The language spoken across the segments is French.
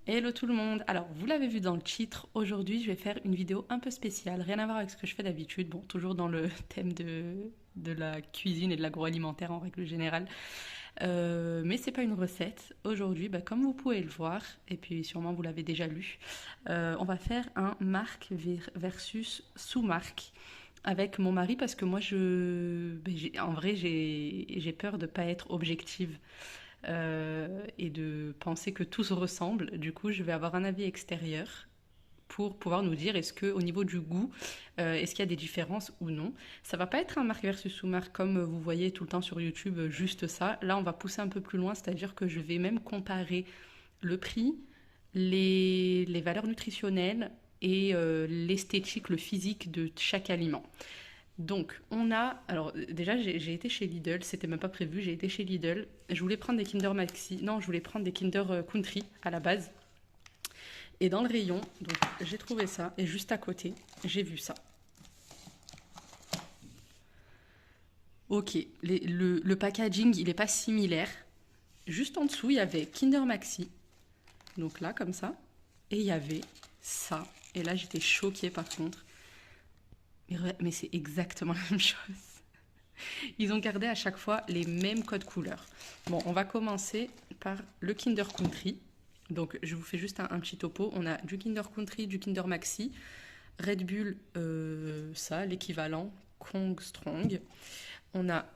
Hello tout le monde. Alors, vous l'avez vu dans le titre, aujourd'hui je vais faire une vidéo un peu spéciale, rien à voir avec ce que je fais d'habitude, bon, toujours dans le thème de la cuisine et de l'agroalimentaire en règle générale. Mais c'est pas une recette. Aujourd'hui, comme vous pouvez le voir, et puis sûrement vous l'avez déjà lu, on va faire un marque versus sous-marque avec mon mari parce que moi en vrai j'ai peur de pas être objective et de penser que tout se ressemble. Du coup, je vais avoir un avis extérieur pour pouvoir nous dire est-ce que au niveau du goût, est-ce qu'il y a des différences ou non. Ça va pas être un marque versus sous-marque comme vous voyez tout le temps sur YouTube, juste ça. Là, on va pousser un peu plus loin, c'est-à-dire que je vais même comparer le prix, les valeurs nutritionnelles et l'esthétique, le physique de chaque aliment. Donc, on a. Alors, déjà, j'ai été chez Lidl, c'était même pas prévu, j'ai été chez Lidl. Je voulais prendre des Kinder Maxi. Non, je voulais prendre des Kinder Country à la base. Et dans le rayon, donc j'ai trouvé ça, et juste à côté, j'ai vu ça. Ok, le packaging, il n'est pas similaire. Juste en dessous, il y avait Kinder Maxi. Donc là, comme ça. Et il y avait ça. Et là, j'étais choquée par contre. Mais c'est exactement la même chose. Ils ont gardé à chaque fois les mêmes codes couleurs. Bon, on va commencer par le Kinder Country. Donc, je vous fais juste un petit topo. On a du Kinder Country, du Kinder Maxi, Red Bull, ça, l'équivalent, Kong Strong. On a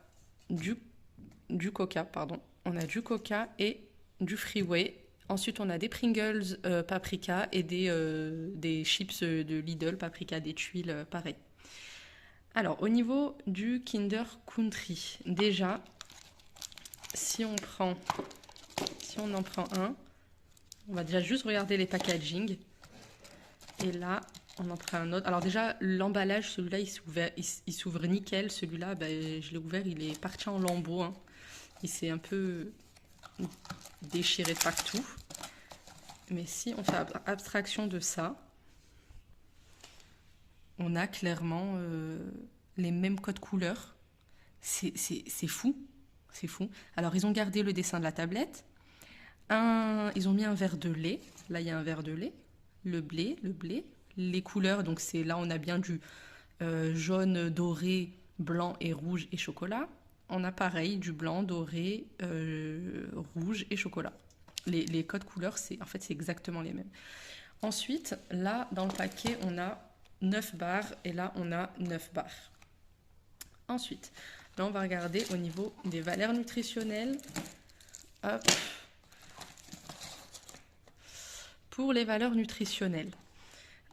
du, du Coca, pardon. On a du Coca et du Freeway. Ensuite, on a des Pringles paprika et des chips de Lidl paprika, des tuiles pareil. Alors, au niveau du Kinder Country, déjà, si on en prend un, on va déjà juste regarder les packaging. Et là, on en prend un autre. Alors déjà, l'emballage, celui-là, il s'ouvre nickel. Celui-là, je l'ai ouvert, il est parti en lambeaux, hein. Il s'est un peu déchiré de partout. Mais si on fait abstraction de ça, on a clairement les mêmes codes couleurs. C'est fou. C'est fou. Alors, ils ont gardé le dessin de la tablette. Ils ont mis un verre de lait. Là, il y a un verre de lait. Le blé. Les couleurs, donc c'est là, on a bien du jaune, doré, blanc et rouge et chocolat. On a pareil, du blanc, doré, rouge et chocolat. Les codes couleurs, en fait, c'est exactement les mêmes. Ensuite, là, dans le paquet, on a 9 barres et là, on a 9 barres. Ensuite, là, on va regarder au niveau des valeurs nutritionnelles. Hop. Pour les valeurs nutritionnelles,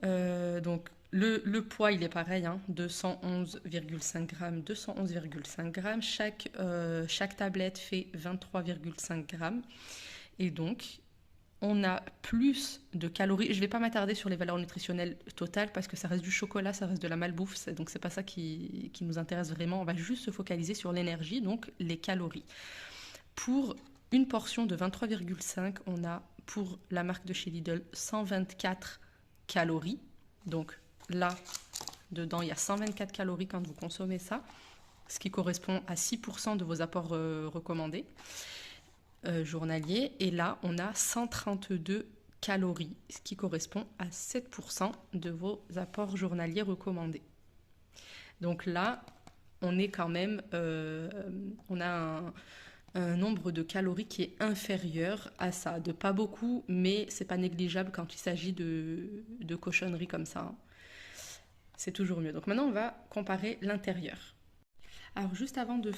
donc le poids, il est pareil, hein, 211,5 grammes, 211,5 grammes. Chaque tablette fait 23,5 grammes. Et donc, on a plus de calories. Je ne vais pas m'attarder sur les valeurs nutritionnelles totales parce que ça reste du chocolat, ça reste de la malbouffe. Donc, c'est pas ça qui nous intéresse vraiment. On va juste se focaliser sur l'énergie, donc les calories. Pour une portion de 23,5, on a pour la marque de chez Lidl 124 calories. Donc là, dedans, il y a 124 calories quand vous consommez ça, ce qui correspond à 6% de vos apports recommandés journaliers. Et là, on a 132 calories, ce qui correspond à 7% de vos apports journaliers recommandés. Donc là, on est quand même, on a un nombre de calories qui est inférieur à ça. De pas beaucoup, mais c'est pas négligeable quand il s'agit de cochonneries comme ça, hein. C'est toujours mieux. Donc maintenant, on va comparer l'intérieur. Alors juste avant de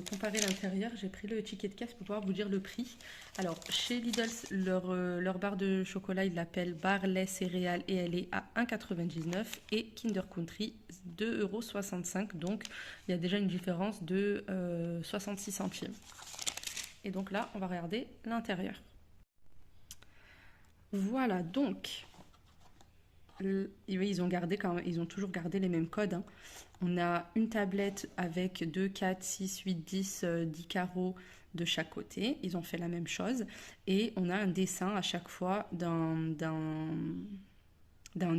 comparer l'intérieur, j'ai pris le ticket de caisse pour pouvoir vous dire le prix. Alors chez Lidl, leur barre de chocolat, ils l'appellent barre lait céréales et elle est à 1,99 et Kinder Country 2,65 €. Donc il y a déjà une différence de 66 centimes. Et donc là, on va regarder l'intérieur. Voilà, donc ils ont toujours gardé les mêmes codes, hein. On a une tablette avec 2, 4, 6, 8, 10, 10 carreaux de chaque côté. Ils ont fait la même chose. Et on a un dessin à chaque fois d'un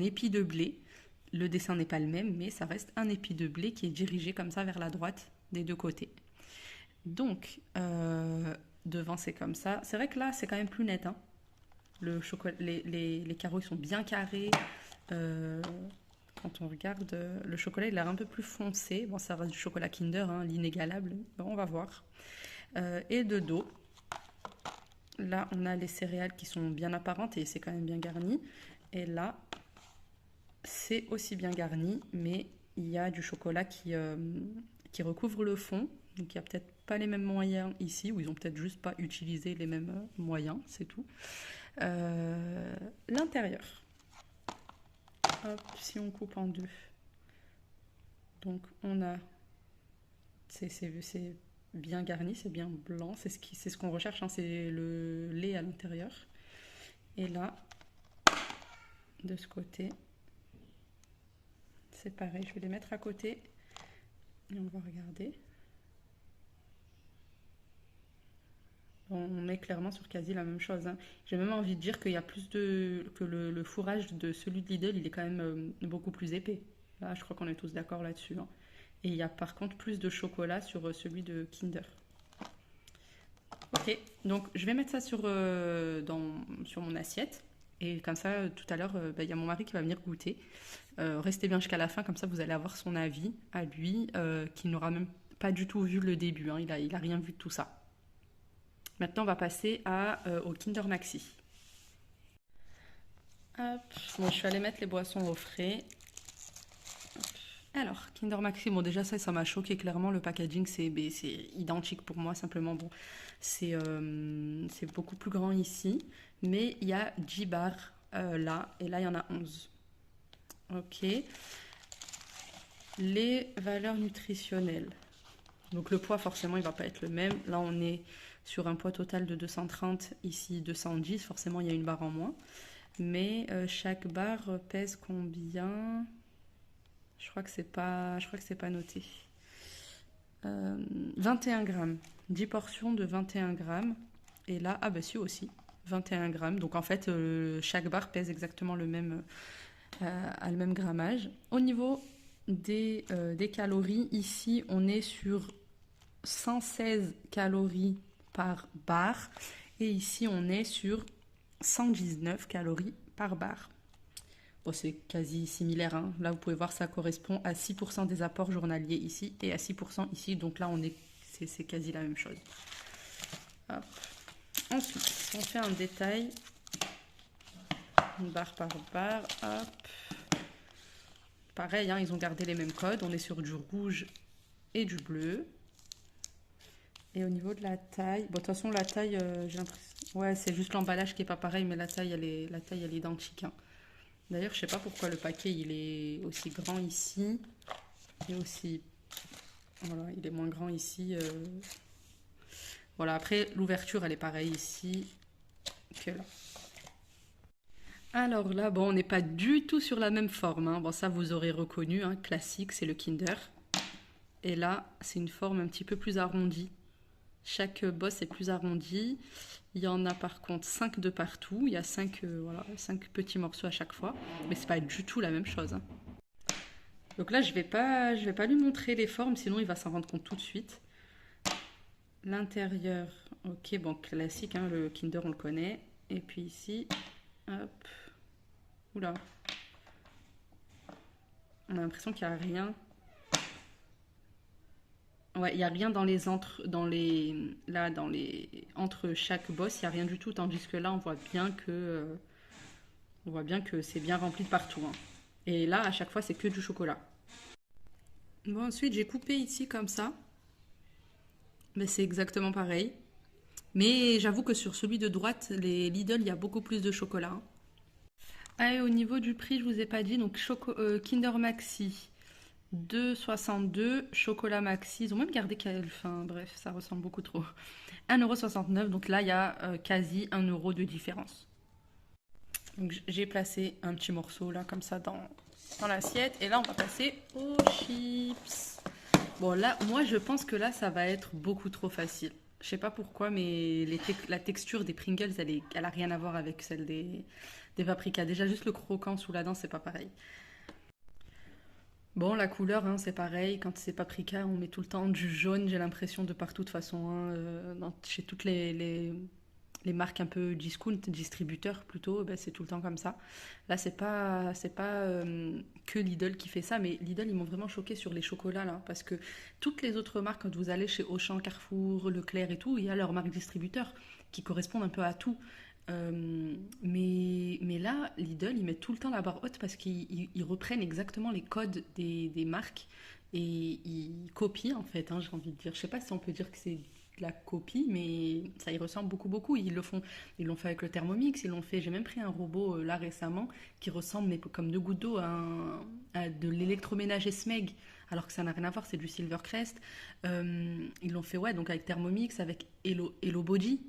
épi de blé. Le dessin n'est pas le même, mais ça reste un épi de blé qui est dirigé comme ça vers la droite des deux côtés. Donc, devant c'est comme ça. C'est vrai que là, c'est quand même plus net, hein. les carreaux ils sont bien carrés. Euh, Quand on regarde, le chocolat il a l'air un peu plus foncé. Bon, ça reste du chocolat Kinder, hein, l'inégalable. Bon, on va voir. Et de dos, là on a les céréales qui sont bien apparentes et c'est quand même bien garni. Et là, c'est aussi bien garni, mais il y a du chocolat qui recouvre le fond. Donc il n'y a peut-être pas les mêmes moyens ici, ou ils ont peut-être juste pas utilisé les mêmes moyens, c'est tout. L'intérieur. Hop, si on coupe en deux. Donc on a... C'est bien garni, c'est bien blanc, c'est ce qu'on recherche, hein, c'est le lait à l'intérieur. Et là, de ce côté, c'est pareil, je vais les mettre à côté et on va regarder. On met clairement sur quasi la même chose, hein. J'ai même envie de dire qu'il y a plus que le fourrage de celui de Lidl, il est quand même beaucoup plus épais. Là, je crois qu'on est tous d'accord là-dessus, hein. Et il y a par contre plus de chocolat sur celui de Kinder. Ok, donc je vais mettre ça sur mon assiette. Et comme ça, tout à l'heure, y a mon mari qui va venir goûter. Restez bien jusqu'à la fin, comme ça vous allez avoir son avis à lui, qui n'aura même pas du tout vu le début, hein. Il a rien vu de tout ça. Maintenant, on va passer au Kinder Maxi. Hop. Bon, je suis allée mettre les boissons au frais. Hop. Alors, Kinder Maxi, bon déjà ça m'a choqué clairement, le packaging c'est identique pour moi, simplement bon, c'est beaucoup plus grand ici, mais il y a 10 barres là, et là il y en a 11. Ok. Les valeurs nutritionnelles. Donc le poids forcément il va pas être le même, là on est sur un poids total de 230, ici 210, forcément il y a une barre en moins. Mais chaque barre pèse combien? Je crois que c'est pas noté. 21 grammes. 10 portions de 21 grammes. Et là, ah bah si aussi, 21 grammes. Donc en fait, chaque barre pèse exactement a le même grammage. Au niveau des calories, ici on est sur 116 calories par barre. Et ici on est sur 119 calories par barre. Bon, c'est quasi similaire, hein. Là, vous pouvez voir, ça correspond à 6% des apports journaliers ici et à 6% ici. Donc là, c'est quasi la même chose. Hop. Ensuite, on fait un détail. Une barre par barre. Hop. Pareil, hein, ils ont gardé les mêmes codes. On est sur du rouge et du bleu. Et au niveau de la taille, bon, de toute façon, la taille, j'ai l'impression... Ouais, c'est juste l'emballage qui n'est pas pareil, mais la taille, elle est identique, hein. D'ailleurs, je sais pas pourquoi le paquet il est aussi grand ici et aussi, voilà, il est moins grand ici. Voilà, après l'ouverture elle est pareille ici que là. Alors là, bon, on n'est pas du tout sur la même forme, hein. Bon, ça vous aurez reconnu, hein, classique, c'est le Kinder. Et là, c'est une forme un petit peu plus arrondie. Chaque bosse est plus arrondie. Il y en a par contre 5 de partout. Il y a 5 petits morceaux à chaque fois. Mais c'est pas du tout la même chose, hein. Donc là, je vais pas lui montrer les formes, sinon il va s'en rendre compte tout de suite. L'intérieur, ok, bon, classique, hein, le Kinder, on le connaît. Et puis ici, hop. Oula. On a l'impression qu'il n'y a rien. Ouais, il n'y a rien entre chaque bosse, il n'y a rien du tout, tandis que là, on voit bien que c'est bien rempli de partout, hein. Et là, à chaque fois, c'est que du chocolat. Bon, ensuite, j'ai coupé ici comme ça. Mais c'est exactement pareil. Mais j'avoue que sur celui de droite, les Lidl, il y a beaucoup plus de chocolat, hein. Ah, et au niveau du prix, je vous ai pas dit, donc Kinder Maxi 2,62, chocolat maxi, ils ont même gardé, enfin bref, ça ressemble beaucoup trop. 1,69 €, donc là il y a quasi 1 € de différence. Donc j'ai placé un petit morceau là comme ça dans l'assiette et là on va passer aux chips. Bon là, moi je pense que là ça va être beaucoup trop facile. Je sais pas pourquoi, mais la texture des Pringles, elle a rien à voir avec celle des Paprika. Déjà juste le croquant sous la dent, c'est pas pareil. Bon, la couleur, hein, c'est pareil. Quand c'est paprika, on met tout le temps du jaune, j'ai l'impression, de partout de toute façon, hein, chez toutes les marques un peu discount, distributeurs plutôt, ben, c'est tout le temps comme ça. Là, c'est pas que Lidl qui fait ça, mais Lidl, ils m'ont vraiment choqué sur les chocolats, là, parce que toutes les autres marques, quand vous allez chez Auchan, Carrefour, Leclerc et tout, il y a leurs marques distributeurs qui correspondent un peu à tout. Mais là, Lidl, ils mettent tout le temps la barre haute parce qu'ils reprennent exactement les codes des marques et ils copient, en fait, hein, j'ai envie de dire. Je sais pas si on peut dire que c'est de la copie, mais ça y ressemble beaucoup, beaucoup. Ils l'ont fait avec le Thermomix, ils l'ont fait. J'ai même pris un robot là récemment qui ressemble, mais comme deux gouttes d'eau, à de l'électroménager Smeg, alors que ça n'a rien à voir, c'est du Silvercrest. Ils l'ont fait, ouais, donc avec Thermomix, avec Hello Body,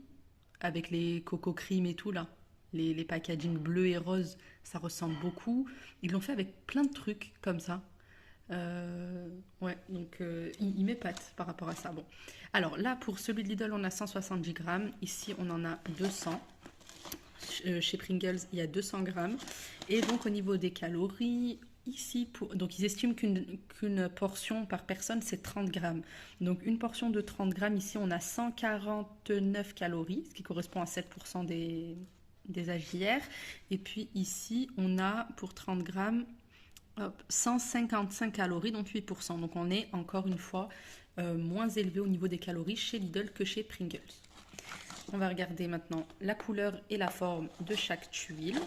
avec les Coco Cream et tout là. Les packaging bleus et roses, ça ressemble beaucoup. Ils l'ont fait avec plein de trucs comme ça. Ouais, donc il m'épate par rapport à ça. Bon, alors là, pour celui de Lidl, on a 170 grammes. Ici, on en a 200. Chez Pringles, il y a 200 grammes. Et donc, au niveau des calories, ici, donc ils estiment qu'une portion par personne, c'est 30 grammes. Donc, une portion de 30 grammes, ici, on a 149 calories, ce qui correspond à 7% des AJR. Et puis ici, on a pour 30 grammes 155 calories, donc 8%. Donc on est encore une fois moins élevé au niveau des calories chez Lidl que chez Pringles. On va regarder maintenant la couleur et la forme de chaque tuile.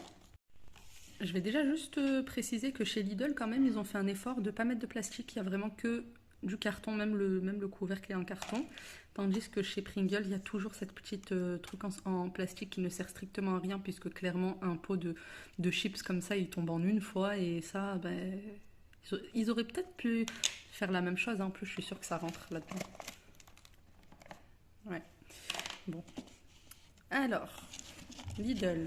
Je vais déjà juste préciser que chez Lidl, quand même, ils ont fait un effort de ne pas mettre de plastique. Il n'y a vraiment que du carton, même le couvercle est en carton. Tandis que chez Pringles, il y a toujours cette petite truc en plastique qui ne sert strictement à rien, puisque clairement, un pot de chips comme ça, il tombe en une fois. Et ça, ben, ils auraient peut-être pu faire la même chose. Hein. En plus, je suis sûre que ça rentre là-dedans. Ouais. Bon. Alors, Lidl.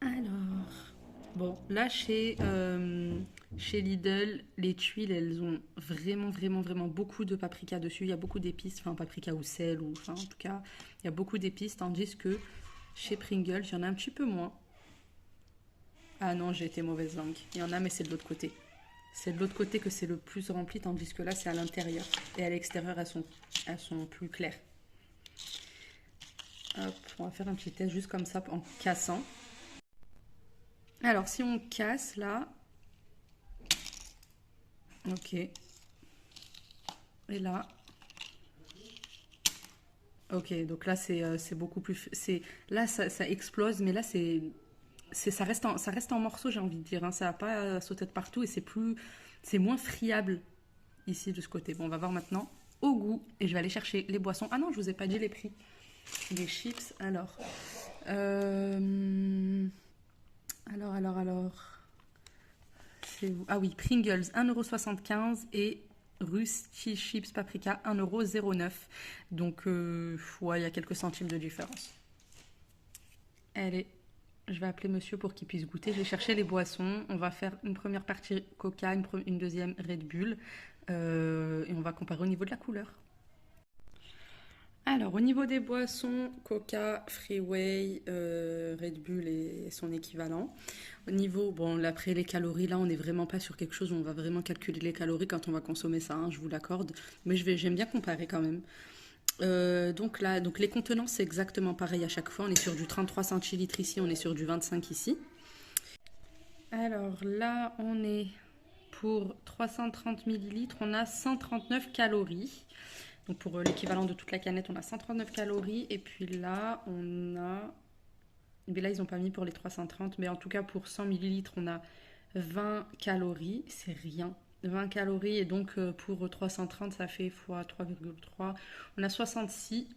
Alors, bon, là chez Lidl, les tuiles, elles ont vraiment, vraiment, vraiment beaucoup de paprika dessus. Il y a beaucoup d'épices, enfin paprika ou sel, ou enfin en tout cas, il y a beaucoup d'épices, tandis que chez Pringles, il y en a un petit peu moins. Ah non, j'ai été mauvaise langue. Il y en a, mais c'est de l'autre côté. C'est de l'autre côté que c'est le plus rempli, tandis que là, c'est à l'intérieur. Et à l'extérieur, elles sont plus claires. Hop, on va faire un petit test juste comme ça en cassant. Alors, si on casse là, ok. Et là, ok. Donc là, c'est beaucoup plus. Là, ça explose, mais là, ça reste en morceaux, j'ai envie de dire. Hein. Ça va pas sauter de partout et c'est moins friable ici de ce côté. Bon, on va voir maintenant au goût et je vais aller chercher les boissons. Ah non, je vous ai pas dit les prix. Les chips, alors. Alors. C'est où? Ah oui, Pringles, 1,75 € et Rusty Chips Paprika, 1,09 €. Donc, ouais, il y a quelques centimes de différence. Allez, je vais appeler monsieur pour qu'il puisse goûter. Je vais chercher les boissons. On va faire une première partie Coca, une deuxième Red Bull. Et on va comparer au niveau de la couleur. Alors, au niveau des boissons, Coca, Freeway, Red Bull et son équivalent. Au niveau, bon, après les calories, là, on n'est vraiment pas sur quelque chose où on va vraiment calculer les calories quand on va consommer ça, hein, je vous l'accorde. Mais j'aime bien comparer quand même. Donc là, donc les contenants, c'est exactement pareil à chaque fois. On est sur du 33 centilitres ici, on est sur du 25 ici. Alors là, on est pour 330 millilitres, on a 139 calories. Donc pour l'équivalent de toute la canette, on a 139 calories. Et puis là, on a... Mais là, ils n'ont pas mis pour les 330. Mais en tout cas, pour 100 millilitres, on a 20 calories. C'est rien. 20 calories. Et donc, pour 330, ça fait x 3,3. On a 66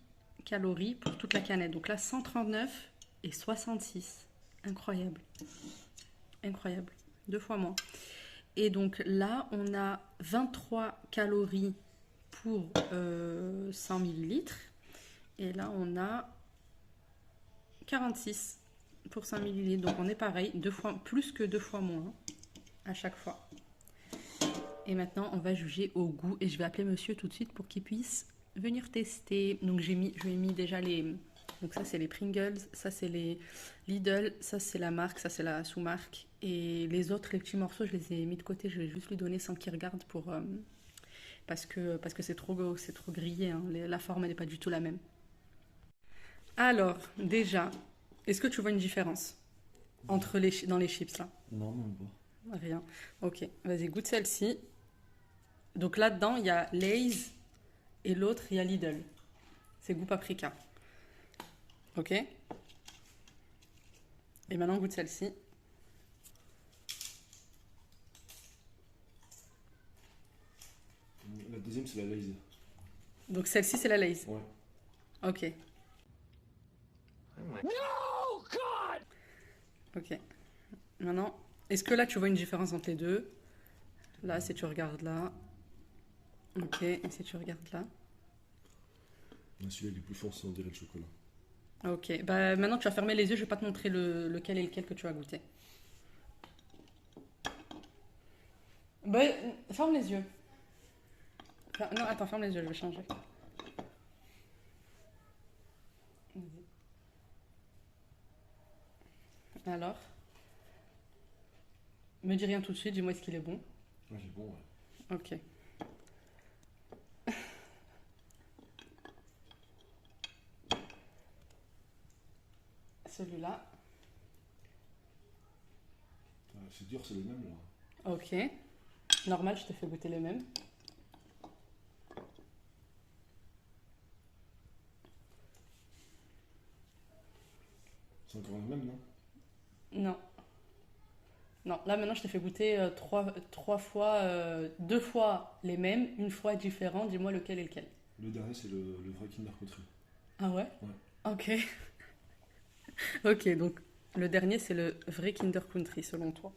calories pour toute la canette. Donc là, 139 et 66. Incroyable. Incroyable. 2 fois moins. Et donc là, on a 23 calories pour 100 millilitres. Et là, on a 46 pour 100 millilitres. Donc, on est pareil, plus que 2 fois moins à chaque fois. Et maintenant, on va juger au goût. Et je vais appeler monsieur tout de suite pour qu'il puisse venir tester. Donc, je lui ai mis déjà les... Donc, ça, c'est les Pringles. Ça, c'est les Lidl. Ça, c'est la marque. Ça, c'est la sous-marque. Et les autres, les petits morceaux, je les ai mis de côté. Je vais juste lui donner sans qu'il regarde pour... parce que c'est trop grillé. Hein. La forme, elle n'est pas du tout la même. Alors, déjà, est-ce que tu vois une différence entre dans les chips là? Non, même pas. Rien. Ok, vas-y, goûte celle-ci. Donc là-dedans, il y a Lay's et l'autre, il y a Lidl. C'est goût paprika. Ok? Et maintenant, goûte celle-ci. La deuxième, c'est la Lay's. Donc celle-ci, c'est la Lay's. Ouais. Ok. Ok. Maintenant, est-ce que là, tu vois une différence entre les deux? Là, si tu regardes là. Ok, et si tu regardes là. Celui-là, il est plus fort, ça, on dirait le chocolat. Ok, bah maintenant tu vas fermer les yeux, je vais pas te montrer lequel est lequel que tu vas goûter. Bah, ferme les yeux. Non, attends, ferme les yeux, je vais changer. Alors, me dis rien tout de suite, dis-moi est-ce qu'il est bon. Ouais, il est bon, ouais. Ok. Celui-là. C'est dur, c'est le même, là. Ok. Normal, je te fais goûter les mêmes. C'est encore le même, non? Non. Non, là maintenant je t'ai fait goûter trois fois, deux fois les mêmes, une fois différent, dis-moi lequel est lequel. Le dernier, c'est le vrai Kinder Country. Ah ouais? Ouais. Ok. Ok, donc le dernier c'est le vrai Kinder Country selon toi.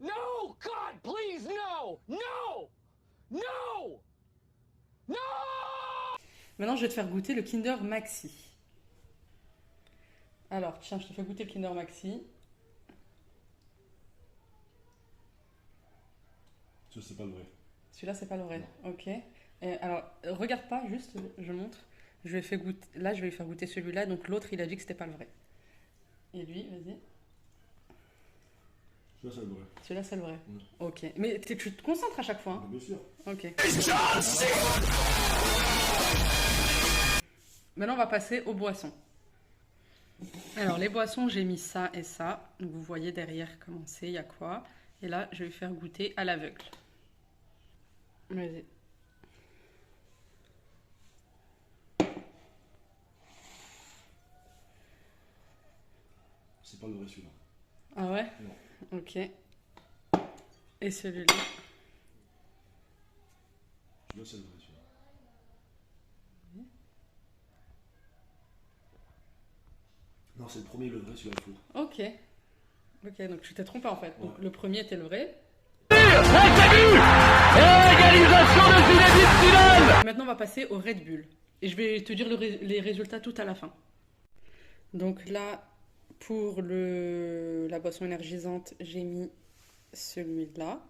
No! God, please, no! No! No! No! Maintenant je vais te faire goûter le Kinder Maxi. Alors tiens, je te fais goûter le Kinder Maxi. Ça, c'est pas le vrai. Celui-là c'est pas le vrai. Ok. Alors regarde pas, juste je montre. Je vais faire goûter. Là je vais lui faire goûter celui-là, donc l'autre il a dit que c'était pas le vrai. Et lui, vas-y. Celui-là, c'est le vrai. Celui-là c'est le vrai. Ok. Mais tu te concentres à chaque fois. Hein. Bien sûr. Ok. Maintenant, on va passer aux boissons. Alors, les boissons, j'ai mis ça et ça. Donc, vous voyez derrière comment c'est, il y a quoi. Et là, je vais faire goûter à l'aveugle. Vas-y. C'est pas le vrai, celui-là. Ah ouais? Non. Ok. Et celui-là? Celui-là, c'est le vrai, celui-là. Non, c'est le premier, le vrai, celui-là, le faux. Ok. Ok, donc tu t'es trompé en fait. Donc, Ouais. le premier était le vrai. Égalisation de Zinedine Zidane! Maintenant, on va passer au Red Bull. Et je vais te dire les résultats tout à la fin. Donc là, pour la boisson énergisante, j'ai mis celui-là.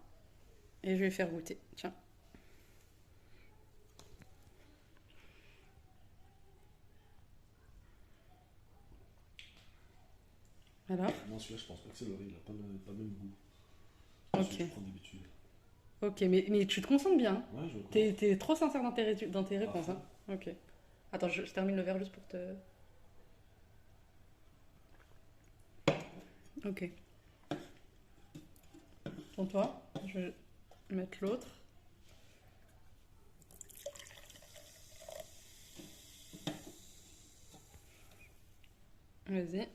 Et je vais faire goûter. Tiens. Alors? Non, celui-là, je pense pas que c'est le vrai, il a pas le même goût. Ok. Celui que je prends d'habitude. Ok, mais tu te concentres bien. Hein. Ouais, je vois. T'es trop sincère dans tes réponses. Hein. Ok. Attends, je termine le verre juste pour te... Ok. Pour toi, je vais mettre l'autre. Vas-y.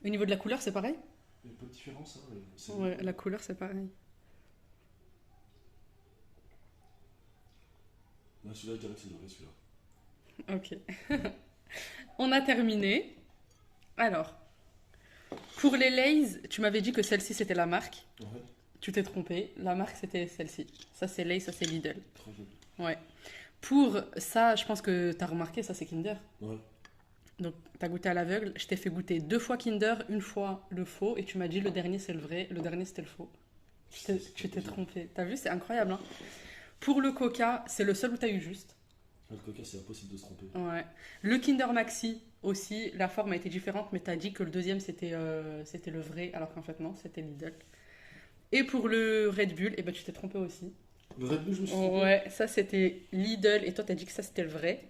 Au niveau de la couleur, c'est pareil? Il y a pas de différence, hein. Ouais, la couleur, c'est pareil. Non, celui-là, je dirais que c'est le vrai, celui-là. Ok. On a terminé. Alors, pour les Lay's, tu m'avais dit que celle-ci, c'était la marque. Ouais. Tu t'es trompé. La marque, c'était celle-ci. Ça, c'est Lay's, ça, c'est Lidl. Très joli. Ouais. Pour ça, je pense que t'as remarqué, ça, c'est Kinder. Ouais. Donc, t'as goûté à l'aveugle. Je t'ai fait goûter 2 fois Kinder, une fois le faux. Et tu m'as dit le dernier, c'est le vrai. Le dernier, c'était le faux. Tu t'es trompé. T'as vu, c'est incroyable. Hein. Pour le Coca, c'est le seul où t'as eu juste. Le Coca, c'est impossible de se tromper. Ouais. Le Kinder Maxi aussi, la forme a été différente, mais t'as dit que le deuxième c'était le vrai, alors qu'en fait non, c'était Lidl. Et pour le Red Bull, eh ben, tu t'es trompé aussi. Le Red Bull, je me suis trompé. Ouais, ça c'était Lidl, et toi t'as dit que ça c'était le vrai.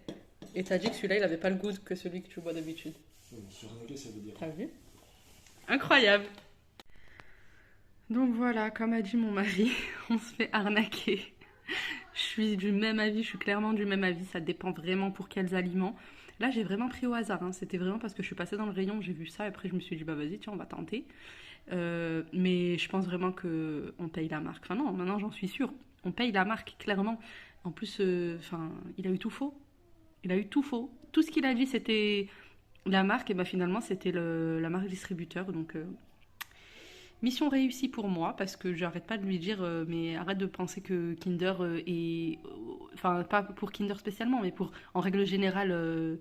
Et t'as dit que celui-là, il avait pas le goût que celui que tu bois d'habitude. Non, mais sur arnaquer, ça veut dire. T'as vu? Incroyable. Donc voilà, comme a dit mon mari, on se fait arnaquer. Je suis du même avis, je suis clairement du même avis. Ça dépend vraiment pour quels aliments. Là, j'ai vraiment pris au hasard. Hein. C'était vraiment parce que je suis passée dans le rayon, j'ai vu ça. Et après, je me suis dit, bah vas-y, tiens, on va tenter. Mais je pense vraiment qu'on paye la marque. Enfin non, maintenant j'en suis sûre. On paye la marque, clairement. En plus, il a eu tout faux. Il a eu tout faux. Tout ce qu'il a dit, c'était la marque. Et bah finalement, c'était la marque distributeur. Donc, mission réussie pour moi. Parce que j'arrête pas de lui dire, mais arrête de penser que Kinder est... Enfin, pas pour Kinder spécialement, mais pour, en règle générale...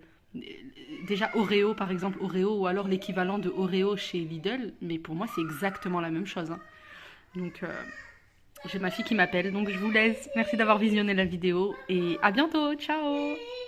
Déjà Oreo par exemple, Oreo ou alors l'équivalent de Oreo chez Lidl, mais pour moi c'est exactement la même chose. Hein. Donc j'ai ma fille qui m'appelle, donc je vous laisse. Merci d'avoir visionné la vidéo et à bientôt, ciao.